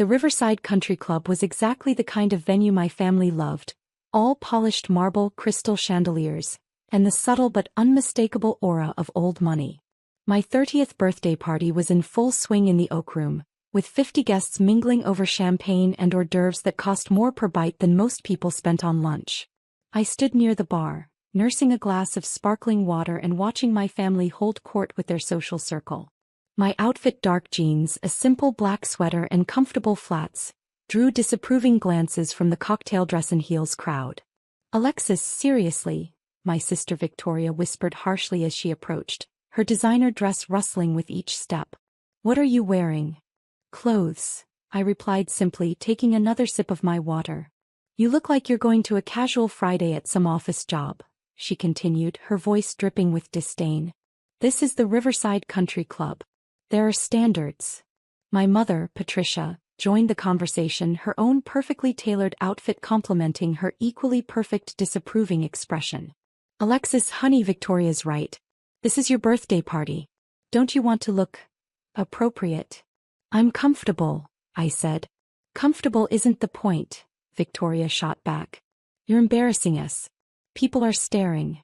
The Riverside Country Club was exactly the kind of venue my family loved, all polished marble crystal chandeliers, and the subtle but unmistakable aura of old money. My 30th birthday party was in full swing in the Oak Room, with 50 guests mingling over champagne and hors d'oeuvres that cost more per bite than most people spent on lunch. I stood near the bar, nursing a glass of sparkling water and watching my family hold court with their social circle. My outfit, dark jeans, a simple black sweater and comfortable flats, drew disapproving glances from the cocktail dress and heels crowd. "Alexis, seriously," my sister Victoria whispered harshly as she approached, her designer dress rustling with each step. "What are you wearing?" "Clothes," I replied simply, taking another sip of my water. "You look like you're going to a casual Friday at some office job," she continued, her voice dripping with disdain. "This is the Riverside Country Club. There are standards." My mother, Patricia, joined the conversation, her own perfectly tailored outfit complementing her equally perfect disapproving expression. "Alexis, honey, Victoria's right. This is your birthday party. Don't you want to look appropriate?" "I'm comfortable," I said. "Comfortable isn't the point," Victoria shot back. "You're embarrassing us. People are staring."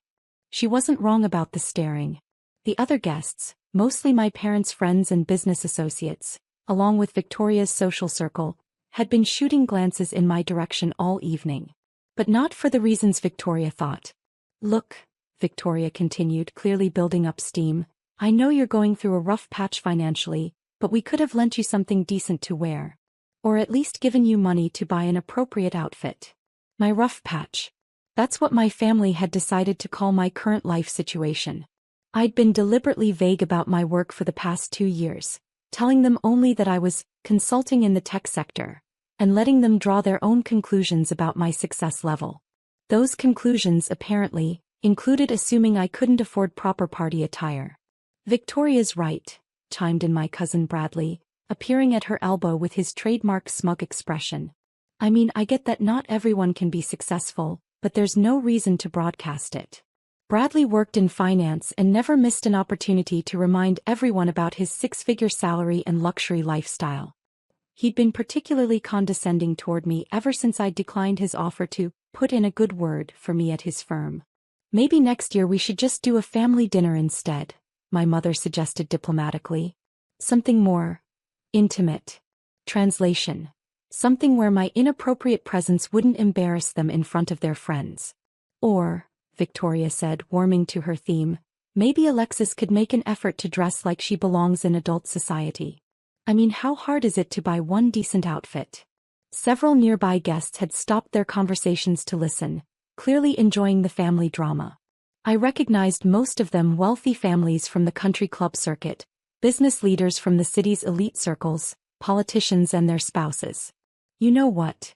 She wasn't wrong about the staring. The other guests, mostly my parents' friends and business associates, along with Victoria's social circle, had been shooting glances in my direction all evening. But not for the reasons Victoria thought. "Look," Victoria continued, clearly building up steam, "I know you're going through a rough patch financially, but we could have lent you something decent to wear. Or at least given you money to buy an appropriate outfit." My rough patch. That's what my family had decided to call my current life situation. I'd been deliberately vague about my work for the past 2 years, telling them only that I was consulting in the tech sector, and letting them draw their own conclusions about my success level. Those conclusions, apparently, included assuming I couldn't afford proper party attire. "Victoria's right," chimed in my cousin Bradley, appearing at her elbow with his trademark smug expression. "I mean, I get that not everyone can be successful, but there's no reason to broadcast it." Bradley worked in finance and never missed an opportunity to remind everyone about his 6-figure salary and luxury lifestyle. He'd been particularly condescending toward me ever since I'd declined his offer to put in a good word for me at his firm. "Maybe next year we should just do a family dinner instead," my mother suggested diplomatically. "Something more intimate." Translation: something where my inappropriate presence wouldn't embarrass them in front of their friends. "Or," Victoria said, warming to her theme, "maybe Alexis could make an effort to dress like she belongs in adult society. I mean, how hard is it to buy one decent outfit?" Several nearby guests had stopped their conversations to listen, clearly enjoying the family drama. I recognized most of them wealthy families from the country club circuit, business leaders from the city's elite circles, politicians and their spouses. "You know what?"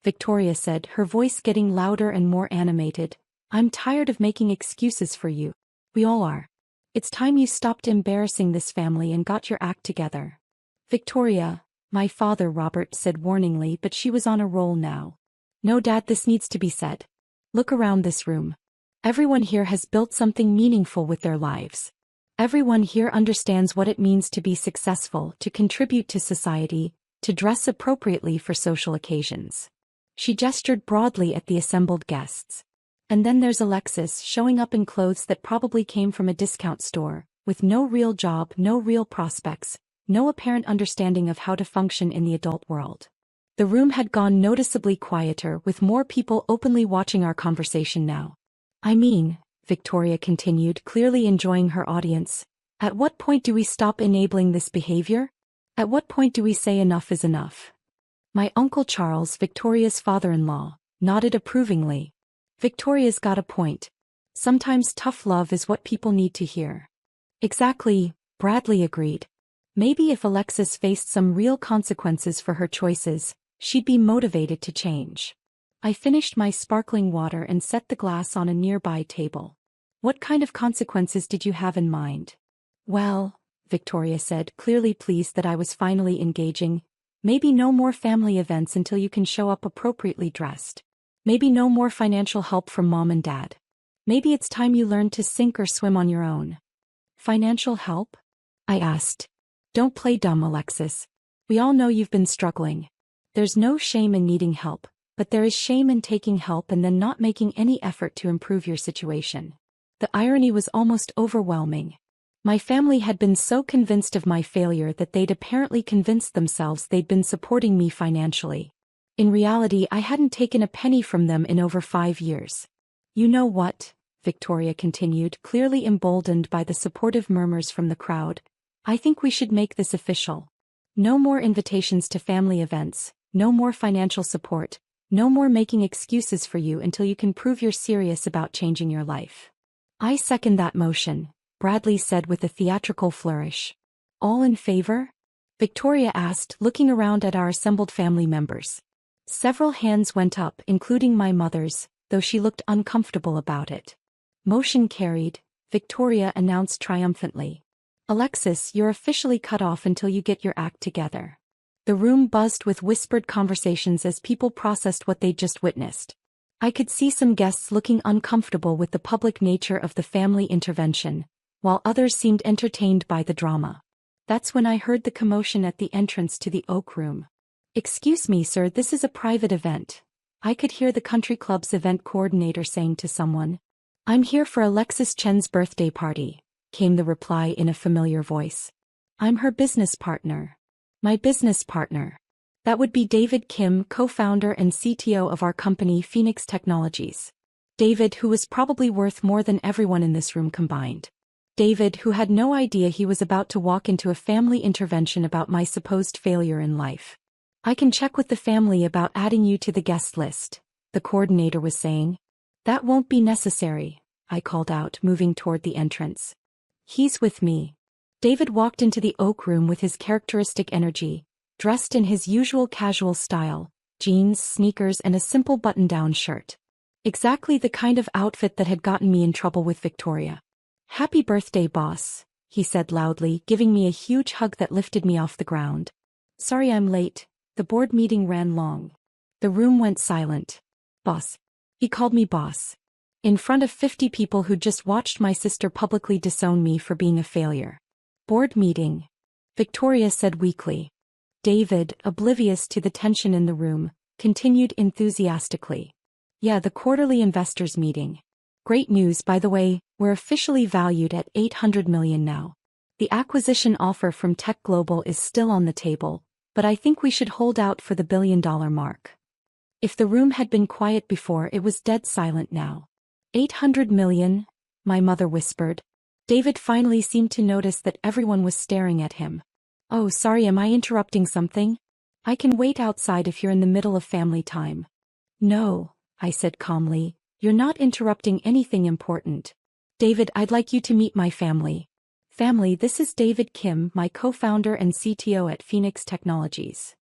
Victoria said, her voice getting louder and more animated. "I'm tired of making excuses for you. We all are. It's time you stopped embarrassing this family and got your act together." "Victoria," my father Robert said warningly, but she was on a roll now. "No, Dad, this needs to be said. Look around this room. Everyone here has built something meaningful with their lives. Everyone here understands what it means to be successful, to contribute to society, to dress appropriately for social occasions." She gestured broadly at the assembled guests. "And then there's Alexis showing up in clothes that probably came from a discount store, with no real job, no real prospects, no apparent understanding of how to function in the adult world." The room had gone noticeably quieter, with more people openly watching our conversation now. "I mean," Victoria continued, clearly enjoying her audience, "at what point do we stop enabling this behavior? At what point do we say enough is enough?" My Uncle Charles, Victoria's father-in-law, nodded approvingly. "Victoria's got a point. Sometimes tough love is what people need to hear." "Exactly," Bradley agreed. "Maybe if Alexis faced some real consequences for her choices, she'd be motivated to change." I finished my sparkling water and set the glass on a nearby table. "What kind of consequences did you have in mind?" "Well," Victoria said, clearly pleased that I was finally engaging, "maybe no more family events until you can show up appropriately dressed. Maybe no more financial help from Mom and Dad. Maybe it's time you learned to sink or swim on your own." "Financial help?" I asked. "Don't play dumb, Alexis. We all know you've been struggling. There's no shame in needing help, but there is shame in taking help and then not making any effort to improve your situation. The irony was almost overwhelming. My family had been so convinced of my failure that they'd apparently convinced themselves they'd been supporting me financially. In reality, I hadn't taken a penny from them in over 5 years. You know what? Victoria continued, clearly emboldened by the supportive murmurs from the crowd. I think we should make this official. No more invitations to family events, no more financial support, no more making excuses for you until you can prove you're serious about changing your life. I second that motion, Bradley said with a theatrical flourish. All in favor? Victoria asked, looking around at our assembled family members. Several hands went up, including my mother's, though she looked uncomfortable about it. Motion carried, Victoria announced triumphantly. Alexis, you're officially cut off until you get your act together. The room buzzed with whispered conversations as people processed what they'd just witnessed. I could see some guests looking uncomfortable with the public nature of the family intervention, while others seemed entertained by the drama. That's when I heard the commotion at the entrance to the Oak Room. Excuse me, sir, this is a private event. I could hear the country club's event coordinator saying to someone. I'm here for Alexis Chen's birthday party, came the reply in a familiar voice. I'm her business partner. My business partner. That would be David Kim, co-founder and CTO of our company Phoenix Technologies. David, who was probably worth more than everyone in this room combined. David, who had no idea he was about to walk into a family intervention about my supposed failure in life. I can check with the family about adding you to the guest list, the coordinator was saying. That won't be necessary, I called out, moving toward the entrance. He's with me. David walked into the Oak Room with his characteristic energy, dressed in his usual casual style, jeans, sneakers, and a simple button-down shirt. Exactly the kind of outfit that had gotten me in trouble with Victoria. Happy birthday, boss, he said loudly, giving me a huge hug that lifted me off the ground. Sorry I'm late, the board meeting ran long. The room went silent. Boss. He called me boss. In front of 50 people who just watched my sister publicly disown me for being a failure. Board meeting. Victoria said weakly. David, oblivious to the tension in the room, continued enthusiastically. Yeah, the quarterly investors meeting. Great news, by the way, we're officially valued at $800 million now. The acquisition offer from Tech Global is still on the table, but I think we should hold out for the billion-dollar mark. If the room had been quiet before, it was dead silent now. 800 million, my mother whispered. David finally seemed to notice that everyone was staring at him. Oh, sorry, am I interrupting something? I can wait outside if you're in the middle of family time. No, I said calmly, you're not interrupting anything important. David, I'd like you to meet my family. Family, this is David Kim, my co-founder and CTO at Phoenix Technologies.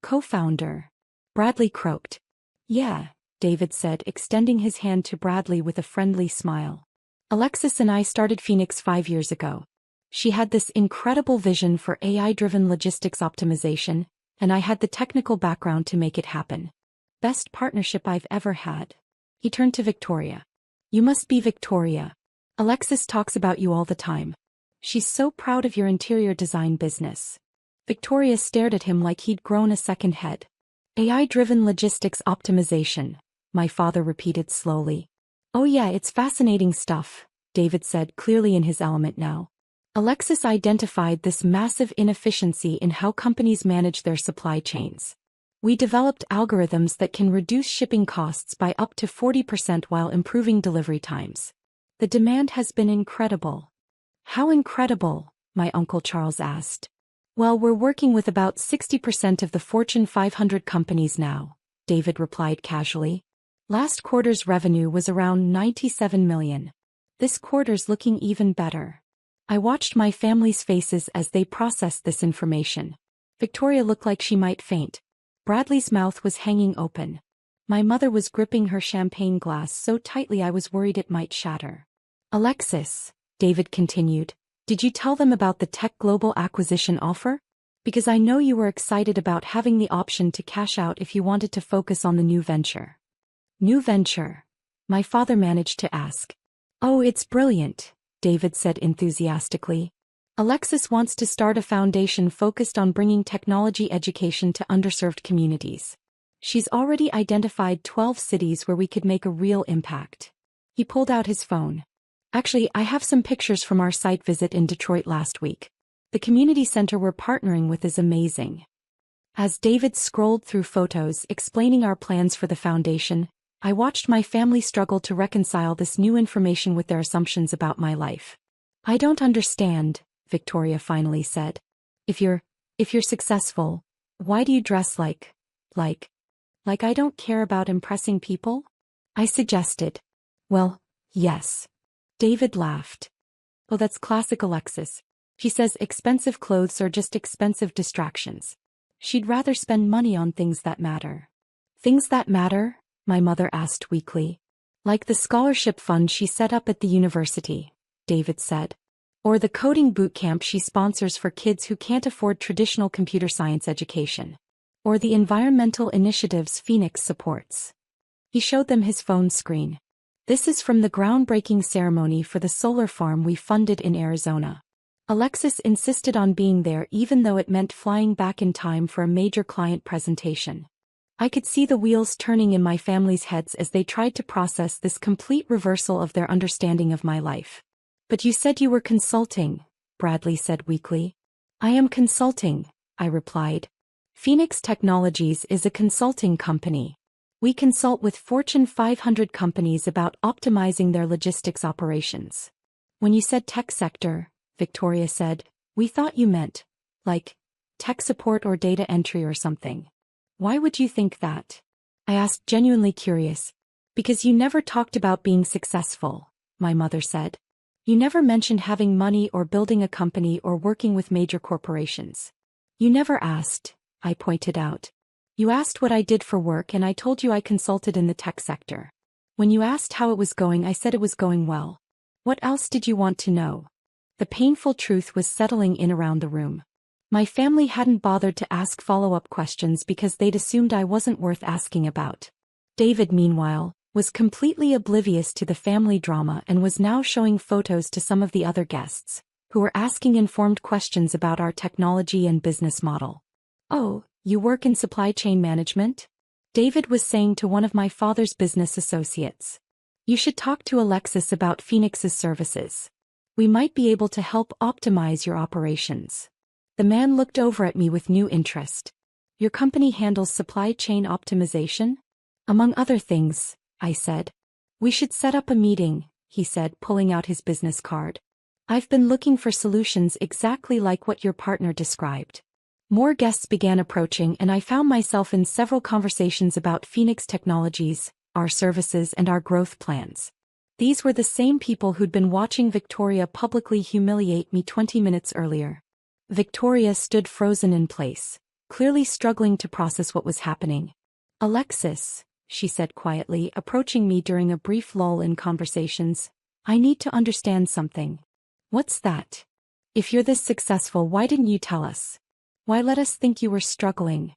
Co-founder. Bradley croaked. Yeah, David said, extending his hand to Bradley with a friendly smile. Alexis and I started Phoenix 5 years ago. She had this incredible vision for AI-driven logistics optimization, and I had the technical background to make it happen. Best partnership I've ever had. He turned to Victoria. You must be Victoria. Alexis talks about you all the time. She's so proud of your interior design business. Victoria stared at him like he'd grown a second head. AI-driven logistics optimization, my father repeated slowly. Oh yeah, it's fascinating stuff, David said, clearly in his element now. Alexis identified this massive inefficiency in how companies manage their supply chains. We developed algorithms that can reduce shipping costs by up to 40% while improving delivery times. The demand has been incredible. How incredible? My Uncle Charles asked. Well, we're working with about 60% of the Fortune 500 companies now, David replied casually. Last quarter's revenue was around 97 million. This quarter's looking even better. I watched my family's faces as they processed this information. Victoria looked like she might faint. Bradley's mouth was hanging open. My mother was gripping her champagne glass so tightly I was worried it might shatter. Alexis, David continued, did you tell them about the Tech Global acquisition offer? Because I know you were excited about having the option to cash out if you wanted to focus on the new venture. New venture? My father managed to ask. Oh, it's brilliant, David said enthusiastically. Alexis wants to start a foundation focused on bringing technology education to underserved communities. She's already identified 12 cities where we could make a real impact. He pulled out his phone. Actually, I have some pictures from our site visit in Detroit last week. The community center we're partnering with is amazing. As David scrolled through photos explaining our plans for the foundation, I watched my family struggle to reconcile this new information with their assumptions about my life. I don't understand, Victoria finally said. If you're successful, why do you dress like I don't care about impressing people? I suggested. Well, yes. David laughed. Oh, that's classic Alexis. She says expensive clothes are just expensive distractions. She'd rather spend money on things that matter. Things that matter? My mother asked weakly. Like the scholarship fund she set up at the university, David said. Or the coding boot camp she sponsors for kids who can't afford traditional computer science education. Or the environmental initiatives Phoenix supports. He showed them his phone screen. This is from the groundbreaking ceremony for the solar farm we funded in Arizona. Alexis insisted on being there even though it meant flying back in time for a major client presentation. I could see the wheels turning in my family's heads as they tried to process this complete reversal of their understanding of my life. But you said you were consulting, Bradley said weakly. I am consulting, I replied. Phoenix Technologies is a consulting company. We consult with Fortune 500 companies about optimizing their logistics operations. When you said tech sector, Victoria said, we thought you meant, like, tech support or data entry or something. Why would you think that? I asked, genuinely curious. Because you never talked about being successful, my mother said. You never mentioned having money or building a company or working with major corporations. You never asked, I pointed out. You asked what I did for work and I told you I consulted in the tech sector. When you asked how it was going, I said it was going well. What else did you want to know? The painful truth was settling in around the room. My family hadn't bothered to ask follow-up questions because they'd assumed I wasn't worth asking about. David, meanwhile, was completely oblivious to the family drama and was now showing photos to some of the other guests, who were asking informed questions about our technology and business model. Oh, you work in supply chain management? David was saying to one of my father's business associates. You should talk to Alexis about Phoenix's services. We might be able to help optimize your operations. The man looked over at me with new interest. Your company handles supply chain optimization? Among other things, I said. We should set up a meeting, he said, pulling out his business card. I've been looking for solutions exactly like what your partner described. More guests began approaching and I found myself in several conversations about Phoenix Technologies, our services and our growth plans. These were the same people who'd been watching Victoria publicly humiliate me 20 minutes earlier. Victoria stood frozen in place, clearly struggling to process what was happening. Alexis, she said quietly, approaching me during a brief lull in conversations, I need to understand something. What's that? If you're this successful, why didn't you tell us? Why let us think you were struggling?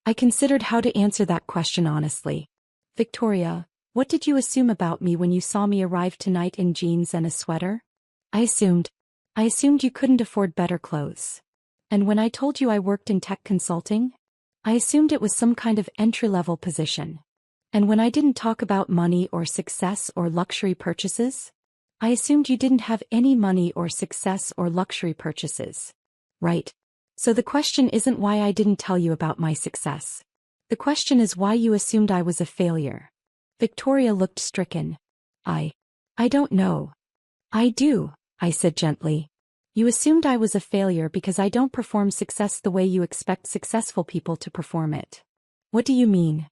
I considered how to answer that question honestly. Victoria, what did you assume about me when you saw me arrive tonight in jeans and a sweater? I assumed you couldn't afford better clothes. And when I told you I worked in tech consulting, I assumed it was some kind of entry-level position. And when I didn't talk about money or success or luxury purchases, I assumed you didn't have any money or success or luxury purchases. Right. So the question isn't why I didn't tell you about my success. The question is why you assumed I was a failure. Victoria looked stricken. I don't know. I do, I said gently. You assumed I was a failure because I don't perform success the way you expect successful people to perform it. What do you mean?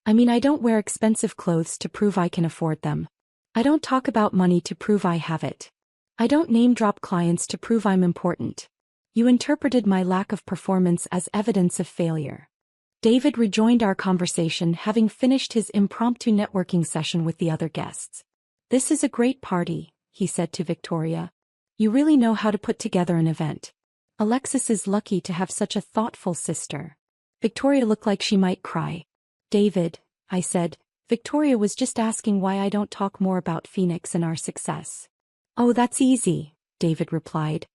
I mean, I don't wear expensive clothes to prove I can afford them. I don't talk about money to prove I have it. I don't name drop clients to prove I'm important. You interpreted my lack of performance as evidence of failure. David rejoined our conversation, having finished his impromptu networking session with the other guests. This is a great party, he said to Victoria. You really know how to put together an event. Alexis is lucky to have such a thoughtful sister. Victoria looked like she might cry. David, I said, Victoria was just asking why I don't talk more about Phoenix and our success. Oh, that's easy, David replied.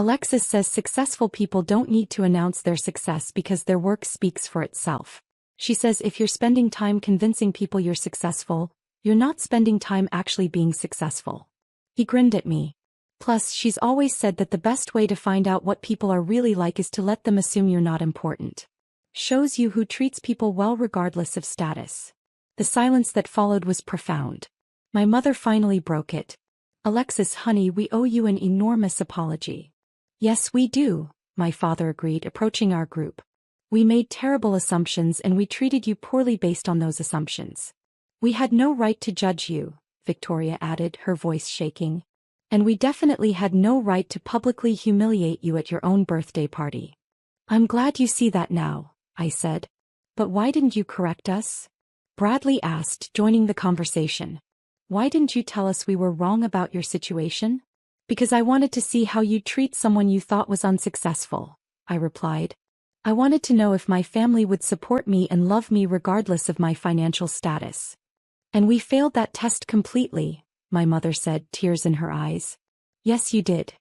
Alexis says successful people don't need to announce their success because their work speaks for itself. She says if you're spending time convincing people you're successful, you're not spending time actually being successful. He grinned at me. Plus, she's always said that the best way to find out what people are really like is to let them assume you're not important. Shows you who treats people well regardless of status. The silence that followed was profound. My mother finally broke it. Alexis, honey, we owe you an enormous apology. Yes, we do, my father agreed, approaching our group. We made terrible assumptions and we treated you poorly based on those assumptions. We had no right to judge you, Victoria added, her voice shaking. And we definitely had no right to publicly humiliate you at your own birthday party. I'm glad you see that now, I said. But why didn't you correct us? Bradley asked, joining the conversation. Why didn't you tell us we were wrong about your situation? Because I wanted to see how you'd treat someone you thought was unsuccessful, I replied. I wanted to know if my family would support me and love me regardless of my financial status. And we failed that test completely, my mother said, tears in her eyes. Yes, you did.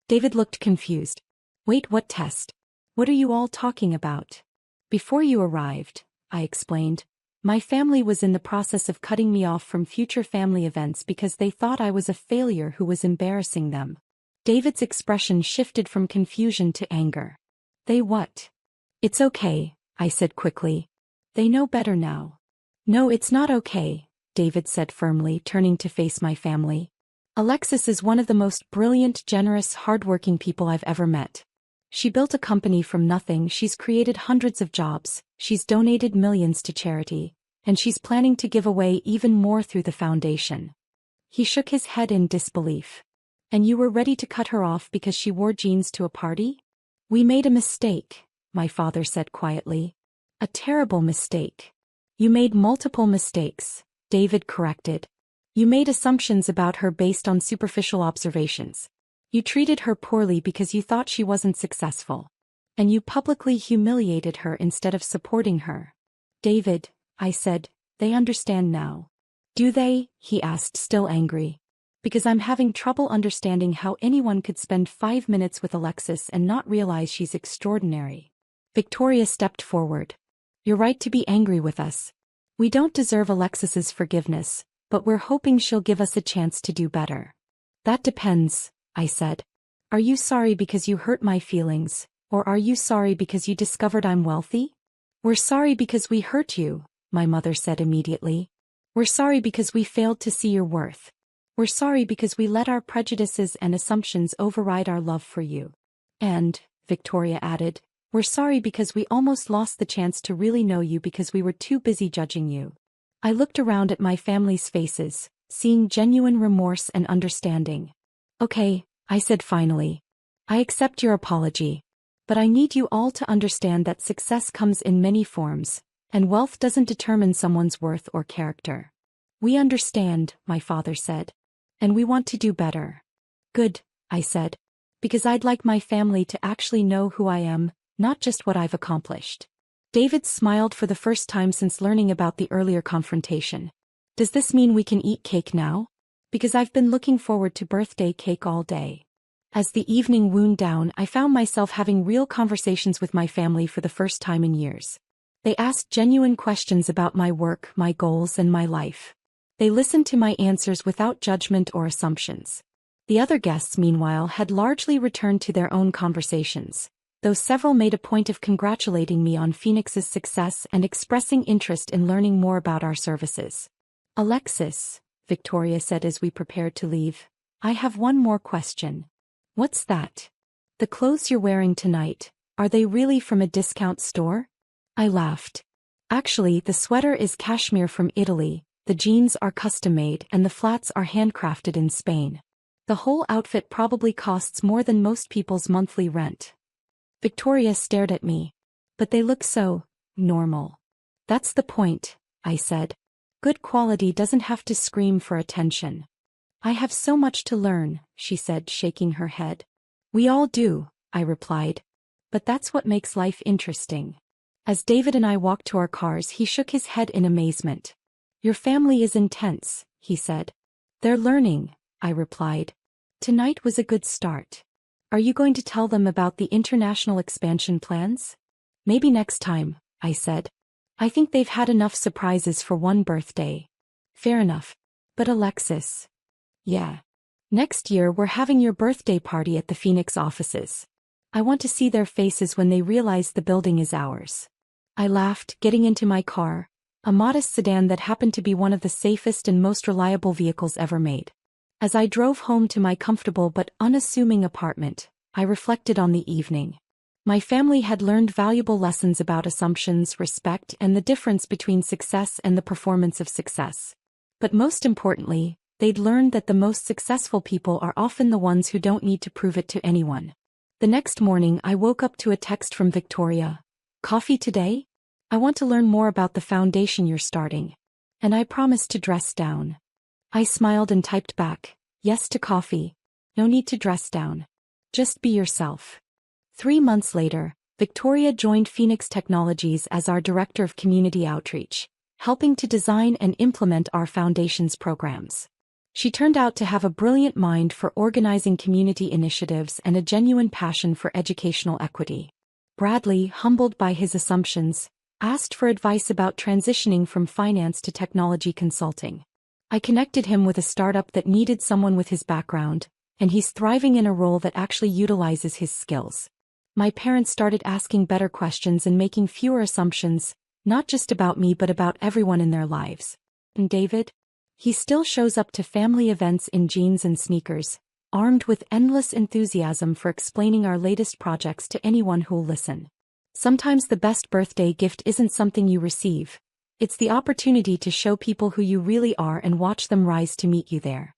David looked confused. Wait, what test? What are you all talking about? Before you arrived, I explained, my family was in the process of cutting me off from future family events because they thought I was a failure who was embarrassing them. David's expression shifted from confusion to anger. They what? It's okay, I said quickly. They know better now. No, it's not okay, David said firmly, turning to face my family. Alexis is one of the most brilliant, generous, hardworking people I've ever met. She built a company from nothing, she's created hundreds of jobs, she's donated millions to charity, and she's planning to give away even more through the foundation. He shook his head in disbelief. And you were ready to cut her off because she wore jeans to a party? We made a mistake, my father said quietly. A terrible mistake. You made multiple mistakes, David corrected. You made assumptions about her based on superficial observations. You treated her poorly because you thought she wasn't successful. And you publicly humiliated her instead of supporting her. David, I said, they understand now. Do they? He asked, still angry. Because I'm having trouble understanding how anyone could spend 5 minutes with Alexis and not realize she's extraordinary. Victoria stepped forward. You're right to be angry with us. We don't deserve Alexis's forgiveness, but we're hoping she'll give us a chance to do better. That depends, I said. Are you sorry because you hurt my feelings, or are you sorry because you discovered I'm wealthy? We're sorry because we hurt you, my mother said immediately. We're sorry because we failed to see your worth. We're sorry because we let our prejudices and assumptions override our love for you. And, Victoria added, we're sorry because we almost lost the chance to really know you because we were too busy judging you. I looked around at my family's faces, seeing genuine remorse and understanding. Okay, I said finally. I accept your apology. But I need you all to understand that success comes in many forms, and wealth doesn't determine someone's worth or character. We understand, my father said. And we want to do better. Good, I said. Because I'd like my family to actually know who I am, not just what I've accomplished. David smiled for the first time since learning about the earlier confrontation. Does this mean we can eat cake now? Because I've been looking forward to birthday cake all day. As the evening wound down, I found myself having real conversations with my family for the first time in years. They asked genuine questions about my work, my goals, and my life. They listened to my answers without judgment or assumptions. The other guests, meanwhile, had largely returned to their own conversations, though several made a point of congratulating me on Phoenix's success and expressing interest in learning more about our services. Alexis, Victoria said as we prepared to leave, I have one more question. What's that? The clothes you're wearing tonight, are they really from a discount store? I laughed. Actually, the sweater is cashmere from Italy, the jeans are custom-made, and the flats are handcrafted in Spain. The whole outfit probably costs more than most people's monthly rent. Victoria stared at me. But they look so normal. That's the point, I said. Good quality doesn't have to scream for attention. I have so much to learn, she said, shaking her head. We all do, I replied. But that's what makes life interesting. As David and I walked to our cars, he shook his head in amazement. Your family is intense, he said. They're learning, I replied. Tonight was a good start. Are you going to tell them about the international expansion plans? Maybe next time, I said. I think they've had enough surprises for one birthday. Fair enough. But Alexis. Yeah. Next year we're having your birthday party at the Phoenix offices. I want to see their faces when they realize the building is ours. I laughed, getting into my car, a modest sedan that happened to be one of the safest and most reliable vehicles ever made. As I drove home to my comfortable but unassuming apartment, I reflected on the evening. My family had learned valuable lessons about assumptions, respect, and the difference between success and the performance of success. But most importantly, they'd learned that the most successful people are often the ones who don't need to prove it to anyone. The next morning I woke up to a text from Victoria. Coffee today? I want to learn more about the foundation you're starting. And I promised to dress down. I smiled and typed back, yes to coffee. No need to dress down. Just be yourself. 3 months later, Victoria joined Phoenix Technologies as our Director of Community Outreach, helping to design and implement our Foundation's programs. She turned out to have a brilliant mind for organizing community initiatives and a genuine passion for educational equity. Bradley, humbled by his assumptions, asked for advice about transitioning from finance to technology consulting. I connected him with a startup that needed someone with his background, and he's thriving in a role that actually utilizes his skills. My parents started asking better questions and making fewer assumptions, not just about me but about everyone in their lives. And David? He still shows up to family events in jeans and sneakers, armed with endless enthusiasm for explaining our latest projects to anyone who'll listen. Sometimes the best birthday gift isn't something you receive. It's the opportunity to show people who you really are and watch them rise to meet you there.